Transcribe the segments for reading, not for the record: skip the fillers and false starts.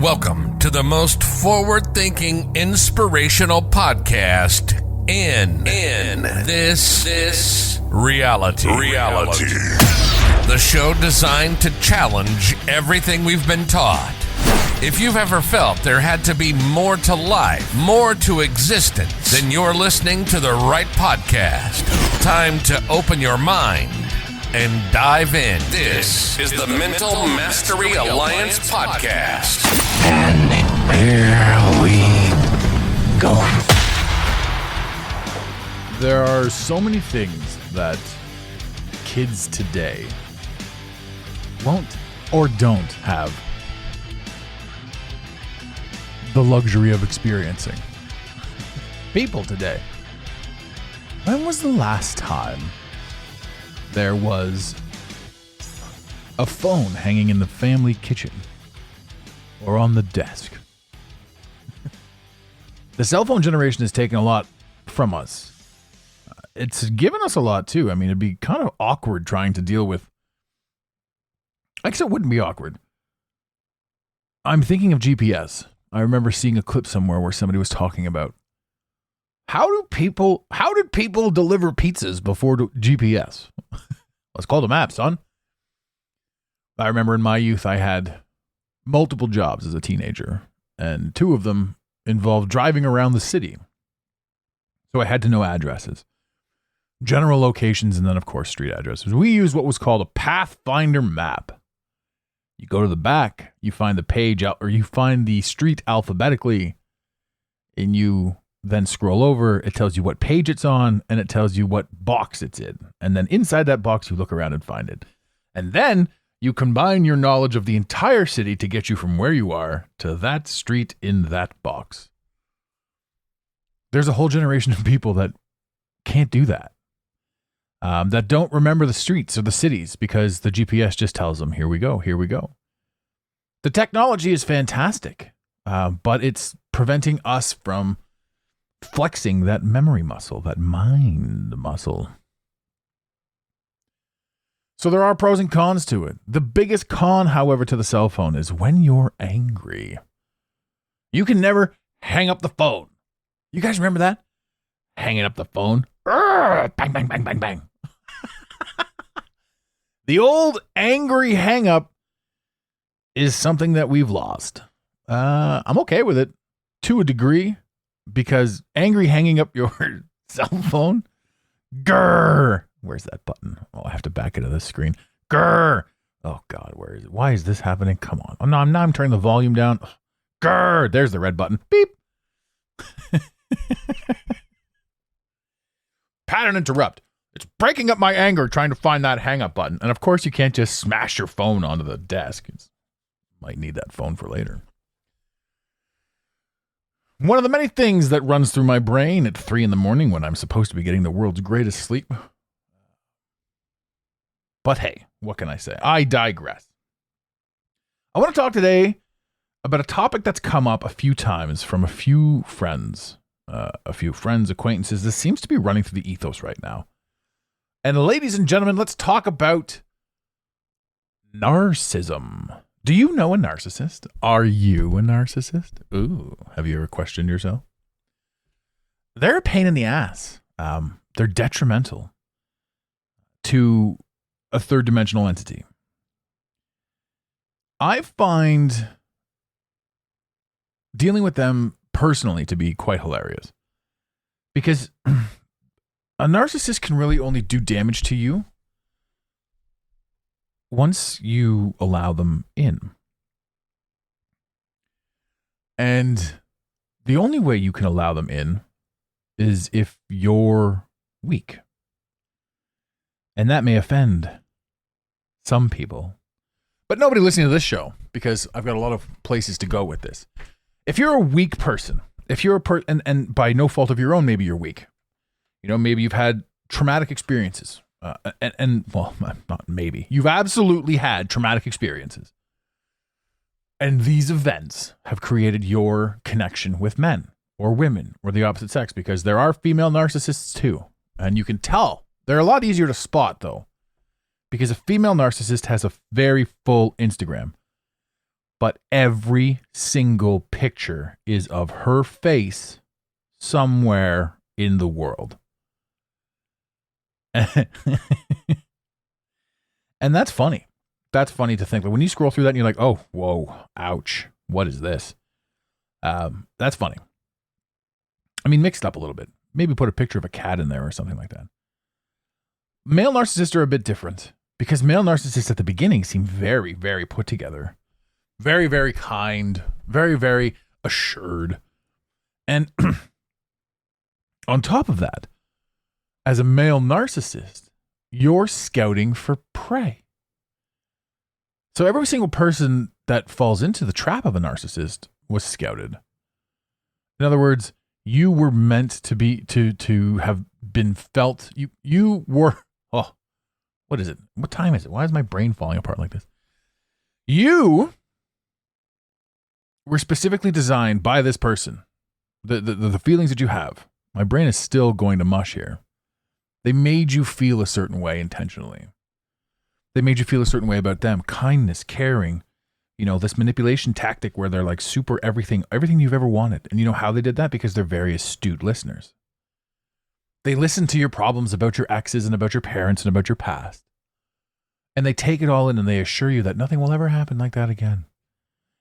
Welcome to the most forward-thinking, inspirational podcast in this reality. The show designed to challenge everything we've been taught. If you've ever felt there had to be more to life, more to existence, then you're listening to the right podcast. Time to open your mind and dive in. This is the Mental Mastery Alliance podcast. And here we go. There are so many things that kids today won't or don't have the luxury of experiencing. People today. When was the last time there was a phone hanging in the family kitchen or on the desk? The cell phone generation has taken a lot from us. It's given us a lot too. I mean, it'd be kind of awkward trying to deal with. I guess it wouldn't be awkward. I'm thinking of GPS. I remember seeing a clip somewhere where somebody was talking about how did people deliver pizzas before GPS? Let's call the map, son. I remember in my youth, I had multiple jobs as a teenager, and two of them involved driving around the city. So I had to know addresses, general locations, and then, of course, street addresses. We used what was called a Pathfinder map. You go to the back, you find the page out, or you find the street alphabetically, and you then scroll over. It tells you what page it's on, and it tells you what box it's in. And then inside that box, you look around and find it. And then you combine your knowledge of the entire city to get you from where you are to that street in that box. There's a whole generation of people that can't do that. That don't remember the streets or the cities because the GPS just tells them, here we go, here we go. The technology is fantastic, but it's preventing us from flexing that memory muscle, that mind muscle. So there are pros and cons to it. The biggest con, however, to the cell phone is when you're angry. You can never hang up the phone. You guys remember that? Hanging up the phone. Bang, bang, bang, bang, bang. The old angry hang up is something that we've lost. I'm okay with it to a degree because angry hanging up your cell phone. Grr. Where's that button? Oh, I have to back into this screen. Grr. Oh God, where is it? Why is this happening? Come on. Oh, no, I'm turning the volume down. Grr. There's the red button. Beep. Pattern interrupt. It's breaking up my anger trying to find that hang up button. And of course, you can't just smash your phone onto the desk. You might need that phone for later. One of the many things that runs through my brain at 3 a.m. when I'm supposed to be getting the world's greatest sleep. But hey, what can I say? I digress. I want to talk today about a topic that's come up a few times from a few friends, acquaintances. This seems to be running through the ethos right now. And ladies and gentlemen, let's talk about narcissism. Do you know a narcissist? Are you a narcissist? Ooh, have you ever questioned yourself? They're a pain in the ass. They're detrimental to a third dimensional entity. I find dealing with them personally to be quite hilarious because a narcissist can really only do damage to you once you allow them in. And the only way you can allow them in is if you're weak. And that may offend some people. But nobody listening to this show, because I've got a lot of places to go with this. If you're a weak person, if you're and by no fault of your own, maybe you're weak. You know, maybe you've had traumatic experiences. Well, not maybe. You've absolutely had traumatic experiences. And these events have created your connection with men or women or the opposite sex, because there are female narcissists too. And you can tell. They're a lot easier to spot, though, because a female narcissist has a very full Instagram. but every single picture is of her face somewhere in the world. And that's funny. That's funny to think. Like when you scroll through that and you're like, oh, whoa, ouch, what is this? That's funny. I mean, mixed up a little bit. Maybe put a picture of a cat in there or something like that. Male narcissists are a bit different because male narcissists at the beginning seem very, very put together. Very, very kind. Very, very assured. And on top of that, as a male narcissist, you're scouting for prey. So every single person that falls into the trap of a narcissist was scouted. In other words, you were meant to be to have been felt. You were. Oh, what is it? What time is it? Why is my brain falling apart like this? You were specifically designed by this person. The feelings that you have. My brain is still going to mush here. They made you feel a certain way intentionally. They made you feel a certain way about them. Kindness, caring, this manipulation tactic where they're like super everything you've ever wanted. And you know how they did that? Because they're very astute listeners. They listen to your problems about your exes and about your parents and about your past. And they take it all in and they assure you that nothing will ever happen like that again.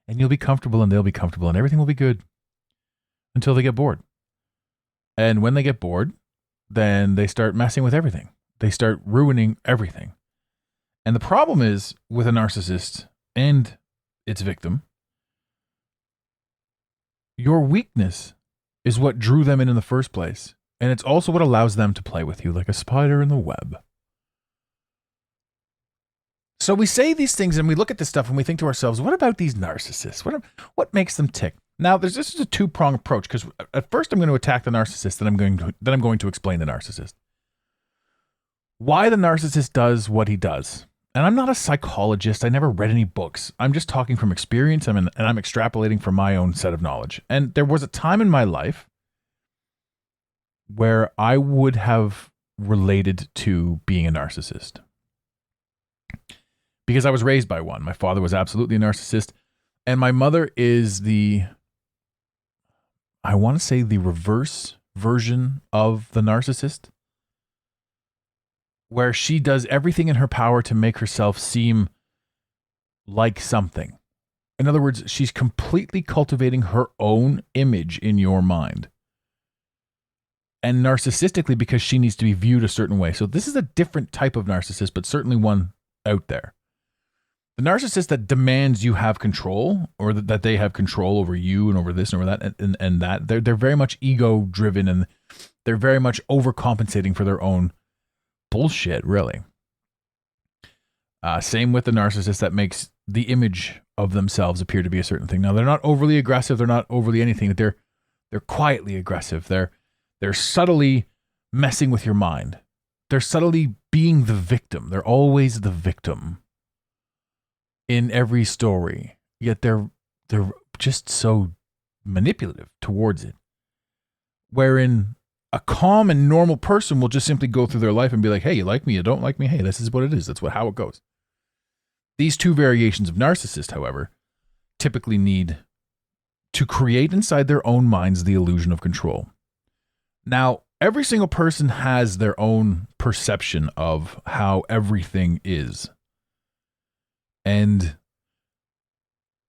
And you'll be comfortable and they'll be comfortable and everything will be good until they get bored. And when they get bored, then they start messing with everything. They start ruining everything. And the problem is with a narcissist and its victim, your weakness is what drew them in the first place. And it's also what allows them to play with you like a spider in the web. So we say these things and we look at this stuff and we think to ourselves, what about these narcissists? What makes them tick? Now, this is a two-pronged approach because at first I'm going to attack the narcissist, then I'm going to explain the narcissist. Why the narcissist does what he does. And I'm not a psychologist. I never read any books. I'm just talking from experience and I'm extrapolating from my own set of knowledge. And there was a time in my life where I would have related to being a narcissist. Because I was raised by one. My father was absolutely a narcissist. And my mother is I want to say the reverse version of the narcissist, where she does everything in her power to make herself seem like something. In other words, she's completely cultivating her own image in your mind. And narcissistically because she needs to be viewed a certain way. So this is a different type of narcissist, but certainly one out there. The narcissist that demands you have control or that they have control over you and over this and over that and that, they're very much ego driven and they're very much overcompensating for their own bullshit, really. Same with the narcissist that makes the image of themselves appear to be a certain thing. Now, they're not overly aggressive. They're not overly anything. They're quietly aggressive. They're subtly messing with your mind. They're subtly being the victim. They're always the victim in every story, yet they're just so manipulative towards it. Wherein a calm and normal person will just simply go through their life and be like, hey, you like me, you don't like me, hey, this is what it is. That's how it goes. These two variations of narcissist, however, typically need to create inside their own minds the illusion of control. Now, every single person has their own perception of how everything is. And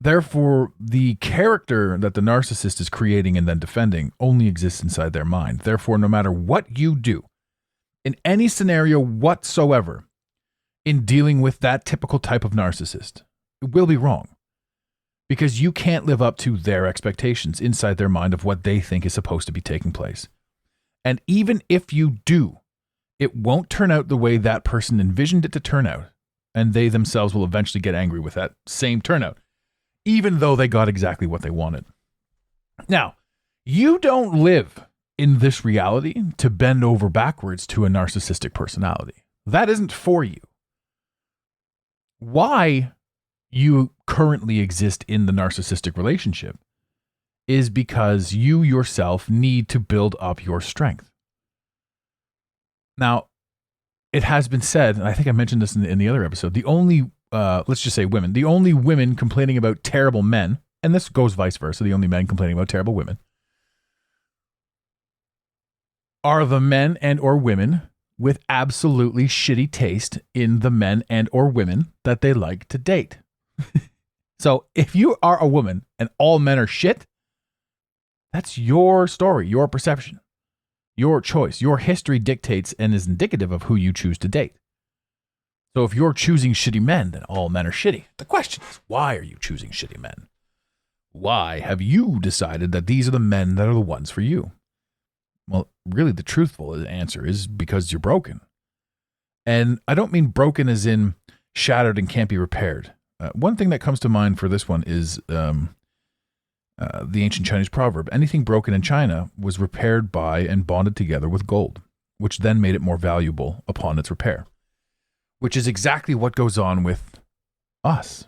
therefore, the character that the narcissist is creating and then defending only exists inside their mind. Therefore, no matter what you do, in any scenario whatsoever, in dealing with that typical type of narcissist, it will be wrong. Because you can't live up to their expectations inside their mind of what they think is supposed to be taking place. And even if you do, it won't turn out the way that person envisioned it to turn out. And they themselves will eventually get angry with that same turnout, even though they got exactly what they wanted. Now, you don't live in this reality to bend over backwards to a narcissistic personality. That isn't for you. Why you currently exist in the narcissistic relationship is because you yourself need to build up your strength. Now, it has been said, and I think I mentioned this in the other episode, the only let's just say women, the only women complaining about terrible men, and this goes vice versa, the only men complaining about terrible women, are the men and or women with absolutely shitty taste in the men and or women that they like to date. So if you are a woman and all men are shit, that's your story, your perception, your choice. Your history dictates and is indicative of who you choose to date. So if you're choosing shitty men, then all men are shitty. The question is, why are you choosing shitty men? Why have you decided that these are the men that are the ones for you? Well, really the truthful answer is because you're broken. And I don't mean broken as in shattered and can't be repaired. One thing that comes to mind for this one is the ancient Chinese proverb, anything broken in China was repaired by and bonded together with gold, which then made it more valuable upon its repair, which is exactly what goes on with us.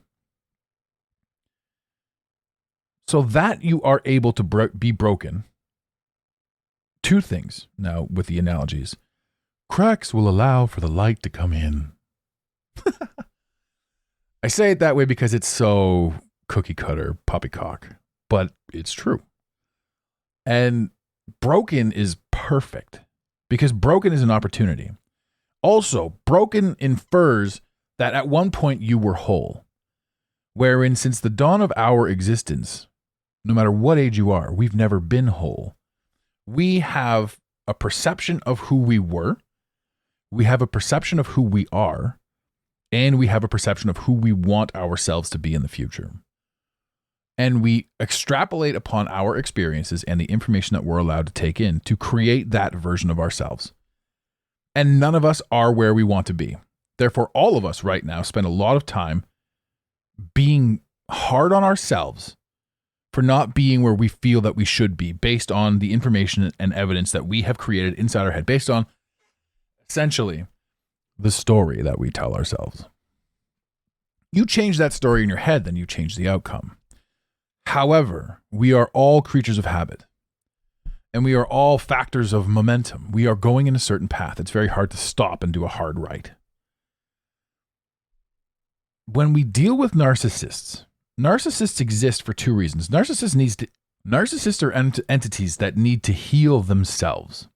So that you are able to be broken, two things now with the analogies. Cracks will allow for the light to come in. I say it that way because it's so cookie cutter poppycock, but it's true. And broken is perfect because broken is an opportunity. Also, broken infers that at one point you were whole, wherein since the dawn of our existence, no matter what age you are, we've never been whole. We have a perception of who we were, we have a perception of who we are, and we have a perception of who we want ourselves to be in the future. And we extrapolate upon our experiences and the information that we're allowed to take in to create that version of ourselves. And none of us are where we want to be. Therefore, all of us right now spend a lot of time being hard on ourselves for not being where we feel that we should be based on the information and evidence that we have created inside our head, based on essentially the story that we tell ourselves. You change that story in your head, then you change the outcome. However, we are all creatures of habit, and we are all factors of momentum. We are going in a certain path. It's very hard to stop and do a hard right. When we deal with narcissists exist for two reasons. Narcissists are entities that need to heal themselves.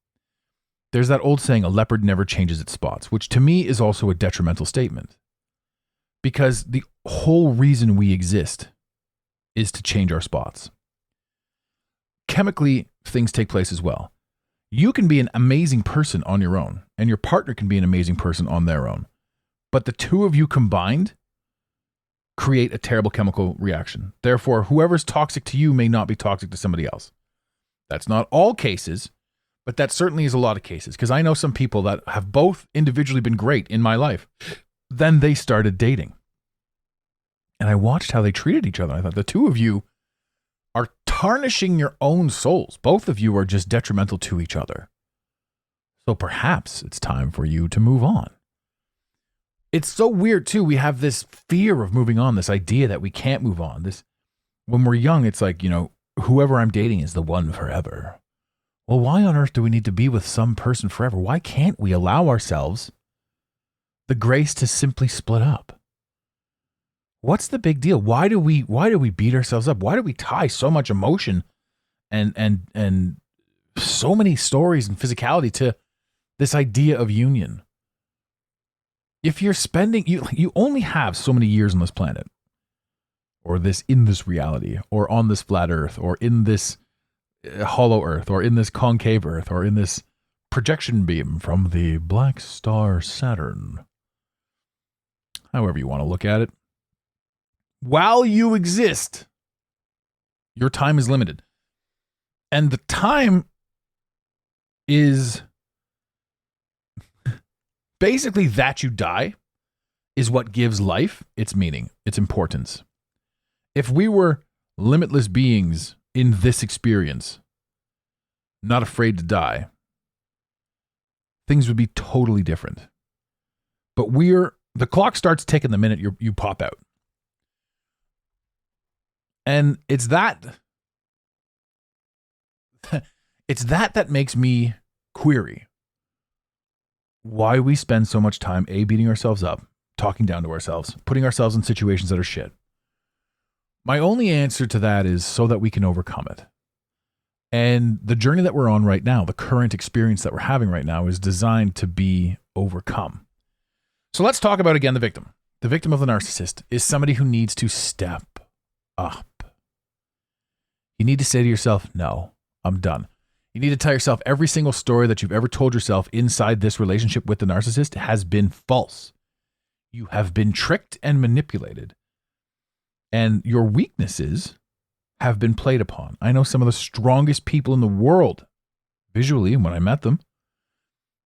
There's that old saying, a leopard never changes its spots, which to me is also a detrimental statement. Because the whole reason we exist is to change our spots. Chemically, things take place as well. You can be an amazing person on your own, and your partner can be an amazing person on their own. But the two of you combined create a terrible chemical reaction. Therefore, whoever's toxic to you may not be toxic to somebody else. That's not all cases, but that certainly is a lot of cases, because I know some people that have both individually been great in my life. Then they started dating. And I watched how they treated each other. I thought, the two of you are tarnishing your own souls. Both of you are just detrimental to each other. So perhaps it's time for you to move on. It's so weird too. We have this fear of moving on, this idea that we can't move on. This, when we're young, it's like, whoever I'm dating is the one forever. Well, why on earth do we need to be with some person forever? Why can't we allow ourselves the grace to simply split up? What's the big deal? Why do we beat ourselves up? Why do we tie so much emotion and so many stories and physicality to this idea of union? If you're spending, you only have so many years on this planet, or in this reality, or on this flat earth, or in this hollow earth, or in this concave earth, or in this projection beam from the black star Saturn. However you want to look at it. While you exist, your time is limited. And the time is basically that you die is what gives life its meaning, its importance. If we were limitless beings in this experience, not afraid to die, things would be totally different. But the clock starts ticking the minute you pop out. And it's that makes me query why we spend so much time beating ourselves up, talking down to ourselves, putting ourselves in situations that are shit. My only answer to that is so that we can overcome it. And the journey that we're on right now, the current experience that we're having right now, is designed to be overcome. So let's talk about, again, the victim. The victim of the narcissist is somebody who needs to step up. You need to say to yourself, no, I'm done. You need to tell yourself every single story that you've ever told yourself inside this relationship with the narcissist has been false. You have been tricked and manipulated. And your weaknesses have been played upon. I know some of the strongest people in the world, visually, when I met them,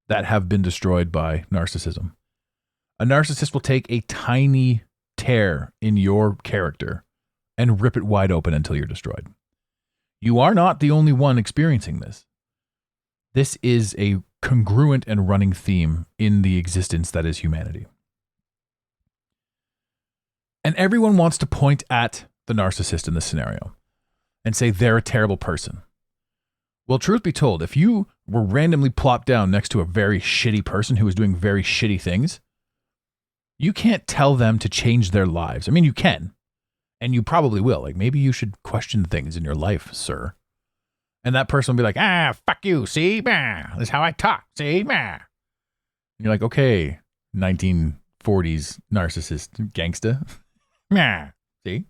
that have been destroyed by narcissism. A narcissist will take a tiny tear in your character and rip it wide open until you're destroyed. You are not the only one experiencing this. This is a congruent and running theme in the existence that is humanity. And everyone wants to point at the narcissist in this scenario and say they're a terrible person. Well, truth be told, if you were randomly plopped down next to a very shitty person who is doing very shitty things, you can't tell them to change their lives. I mean, you can, and you probably will. Like, maybe you should question things in your life, sir. And that person will be like, fuck you, see? This is how I talk, see? And you're like, okay, 1940s narcissist gangsta. See?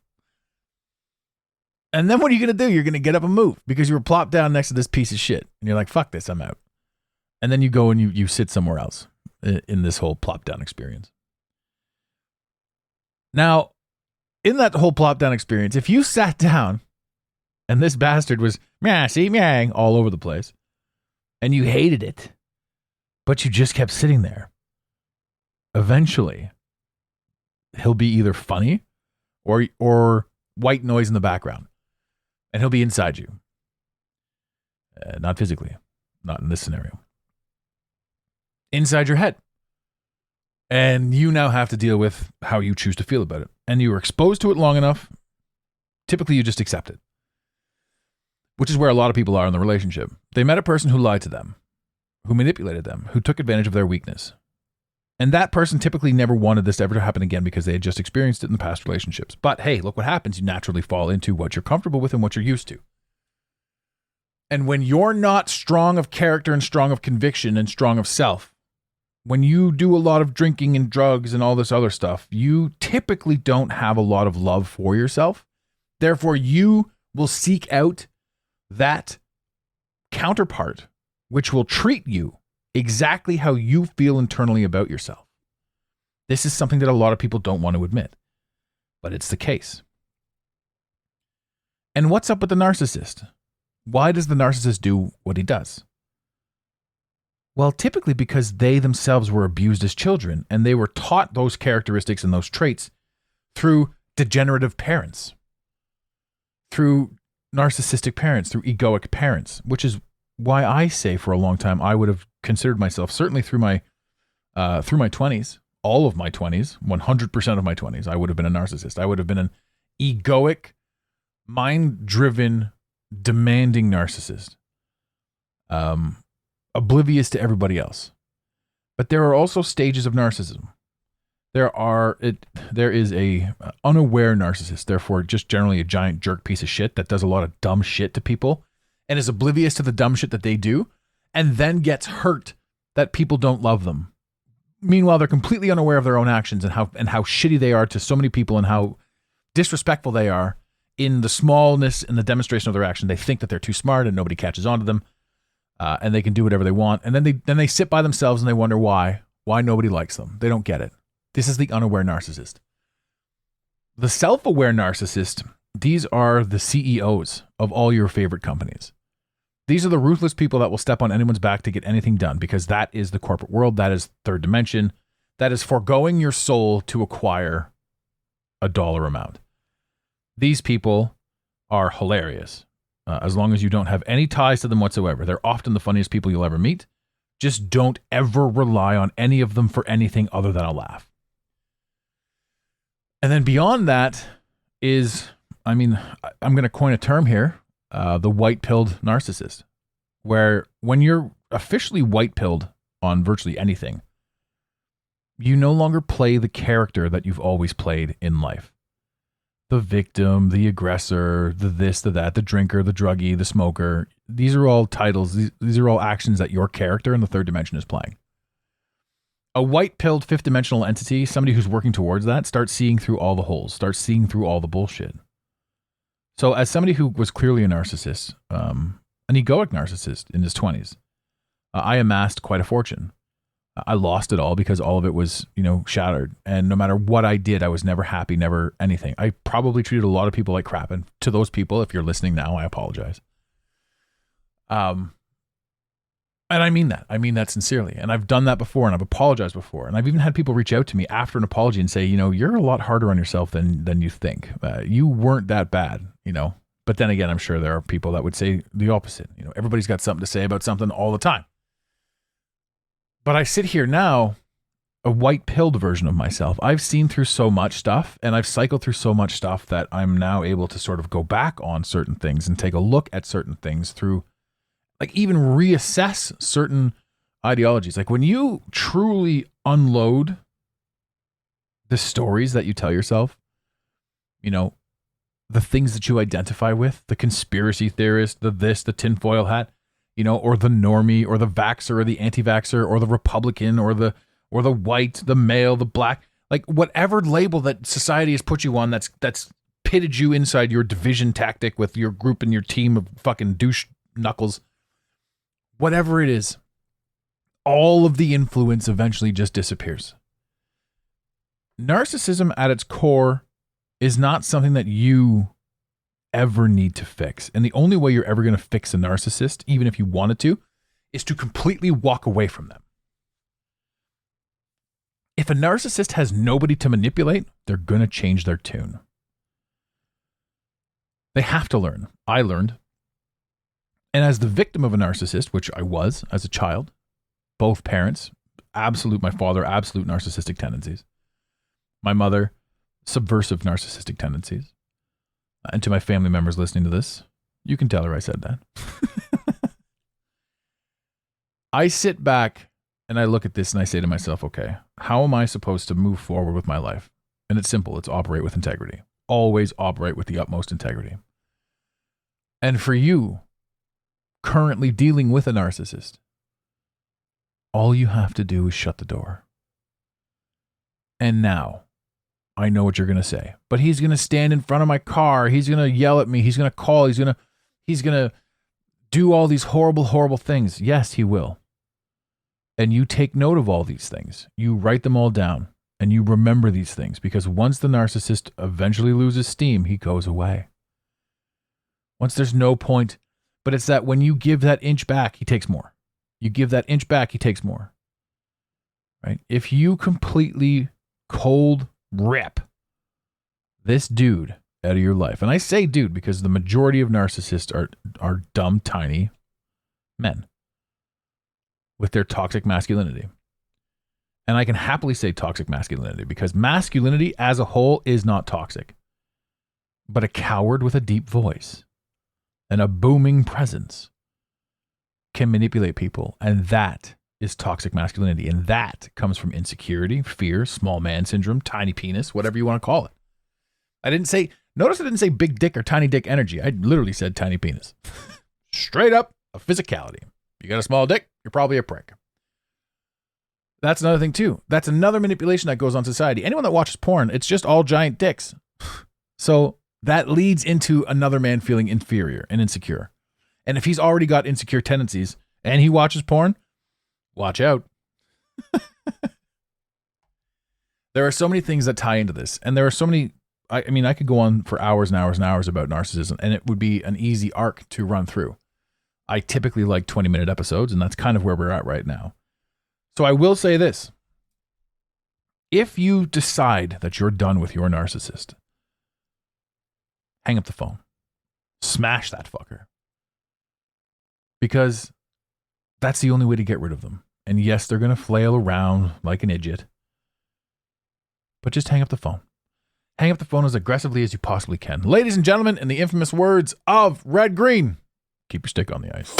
And then what are you going to do? You're going to get up and move because you were plopped down next to this piece of shit. And you're like, fuck this, I'm out. And then you go and you sit somewhere else in this whole plop down experience. Now, in that whole plop down experience, if you sat down and this bastard was all over the place and you hated it, but you just kept sitting there, eventually he'll be either funny or white noise in the background. And he'll be inside you. Not physically. Not in this scenario. Inside your head. And you now have to deal with how you choose to feel about it. And you were exposed to it long enough. Typically, you just accept it. Which is where a lot of people are in the relationship. They met a person who lied to them, who manipulated them, who took advantage of their weakness. And that person typically never wanted this ever to happen again because they had just experienced it in the past relationships. But hey, look what happens. You naturally fall into what you're comfortable with and what you're used to. And when you're not strong of character and strong of conviction and strong of self, when you do a lot of drinking and drugs and all this other stuff, you typically don't have a lot of love for yourself. Therefore, you will seek out that counterpart, which will treat you exactly how you feel internally about yourself. This is something that a lot of people don't want to admit, but it's the case. And what's up with the narcissist? Why does the narcissist do what he does? Well, typically because they themselves were abused as children and they were taught those characteristics and those traits through degenerative parents, through narcissistic parents, through egoic parents, which is why I say for a long time I would have considered myself, certainly through my 20s, all of my 20s, 100% of my 20s, I would have been a narcissist. I would have been an egoic, mind-driven, demanding narcissist, oblivious to everybody else. But there are also stages of narcissism. There is a unaware narcissist, therefore just generally a giant jerk piece of shit that does a lot of dumb shit to people and is oblivious to the dumb shit that they do, and then gets hurt that people don't love them. Meanwhile, they're completely unaware of their own actions and how shitty they are to so many people and how disrespectful they are in the smallness and the demonstration of their action. They think that they're too smart and nobody catches on to them, and they can do whatever they want. And then they sit by themselves and they wonder why nobody likes them. They don't get it. This is the unaware narcissist. The self-aware narcissist, these are the CEOs of all your favorite companies. These are the ruthless people that will step on anyone's back to get anything done because that is the corporate world. That is third dimension. That is foregoing your soul to acquire a dollar amount. These people are hilarious as long as you don't have any ties to them whatsoever. They're often the funniest people you'll ever meet. Just don't ever rely on any of them for anything other than a laugh. And then beyond that is, I'm going to coin a term here, the white-pilled narcissist, where when you're officially white-pilled on virtually anything, you no longer play the character that you've always played in life. The victim, the aggressor, the this, the that, the drinker, the druggie, the smoker. These are all titles. These are all actions that your character in the third dimension is playing. A white-pilled fifth-dimensional entity, somebody who's working towards that, starts seeing through all the holes, starts seeing through all the bullshit. So as somebody who was clearly a narcissist, an egoic narcissist in his 20s, I amassed quite a fortune. I lost it all because all of it was, shattered. And no matter what I did, I was never happy, never anything. I probably treated a lot of people like crap. And to those people, if you're listening now, I apologize. And I mean that. I mean that sincerely. And I've done that before, and I've apologized before. And I've even had people reach out to me after an apology and say, you're a lot harder on yourself than you think. You weren't that bad, But then again, I'm sure there are people that would say the opposite. Everybody's got something to say about something all the time. But I sit here now, a white-pilled version of myself. I've seen through so much stuff, and I've cycled through so much stuff that I'm now able to sort of go back on certain things and take a look at certain things through, like, even reassess certain ideologies. Like, when you truly unload the stories that you tell yourself, the things that you identify with, the conspiracy theorist, the this, the tinfoil hat, or the normie, or the vaxxer, or the anti-vaxxer, or the Republican, or the white, the male, the black, like whatever label that society has put you on that's pitted you inside your division tactic with your group and your team of fucking douche knuckles. Whatever it is, all of the influence eventually just disappears. Narcissism at its core is not something that you ever need to fix. And the only way you're ever going to fix a narcissist, even if you wanted to, is to completely walk away from them. If a narcissist has nobody to manipulate, they're going to change their tune. They have to learn. I learned. And as the victim of a narcissist, which I was as a child, both parents, my father, absolute narcissistic tendencies. My mother, subversive narcissistic tendencies. And to my family members listening to this, you can tell her I said that. I sit back and I look at this and I say to myself, okay, how am I supposed to move forward with my life? And it's simple. It's operate with integrity. Always operate with the utmost integrity. And for you, currently dealing with a narcissist, all you have to do is shut the door. And now, I know what you're going to say, but he's going to stand in front of my car. He's going to yell at me. He's going to call. He's going to do all these horrible, horrible things. Yes, he will. And you take note of all these things. You write them all down and you remember these things, because once the narcissist eventually loses steam, he goes away. Once there's no point, but it's that when you give that inch back, he takes more. You give that inch back, he takes more. Right? If you completely cold rip this dude out of your life. And I say dude because the majority of narcissists are dumb, tiny men with their toxic masculinity. And I can happily say toxic masculinity because masculinity as a whole is not toxic, but a coward with a deep voice and a booming presence can manipulate people. And that is toxic masculinity. And that comes from insecurity, fear, small man syndrome, tiny penis, whatever you want to call it. Notice I didn't say big dick or tiny dick energy. I literally said tiny penis. Straight up a physicality. You got a small dick, you're probably a prick. That's another thing too. That's another manipulation that goes on society. Anyone that watches porn, it's just all giant dicks. So that leads into another man feeling inferior and insecure. And if he's already got insecure tendencies and he watches porn, watch out. There are so many things that tie into this. And there are so many, I could go on for hours and hours and hours about narcissism, and it would be an easy arc to run through. I typically like 20-minute episodes, and that's kind of where we're at right now. So I will say this. If you decide that you're done with your narcissist, hang up the phone. Smash that fucker. Because that's the only way to get rid of them. And yes, they're going to flail around like an idiot. But just hang up the phone. Hang up the phone as aggressively as you possibly can. Ladies and gentlemen, in the infamous words of Red Green, keep your stick on the ice.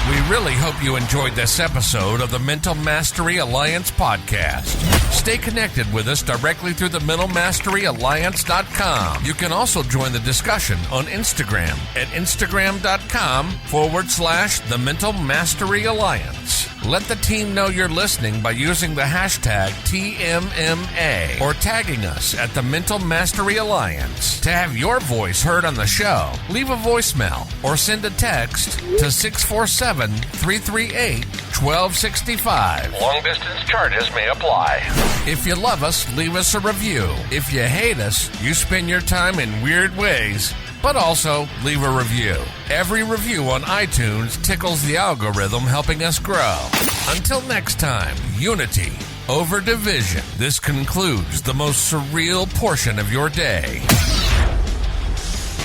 We really hope you enjoyed this episode of the Mental Mastery Alliance podcast. Stay connected with us directly through the mentalmasteryalliance.com. You can also join the discussion on Instagram at instagram.com/the Mental Mastery Alliance. Let the team know you're listening by using the hashtag TMMA or tagging us at the Mental Mastery Alliance. To have your voice heard on the show, leave a voicemail or send a text to 647-338-1265. Long-distance charges may apply. If you love us, leave us a review. If you hate us, you spend your time in weird ways, but also leave a review. Every review on iTunes tickles the algorithm, helping us grow. Until next time, unity over division. This concludes the most surreal portion of your day.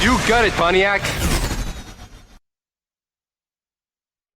You got it, Pontiac.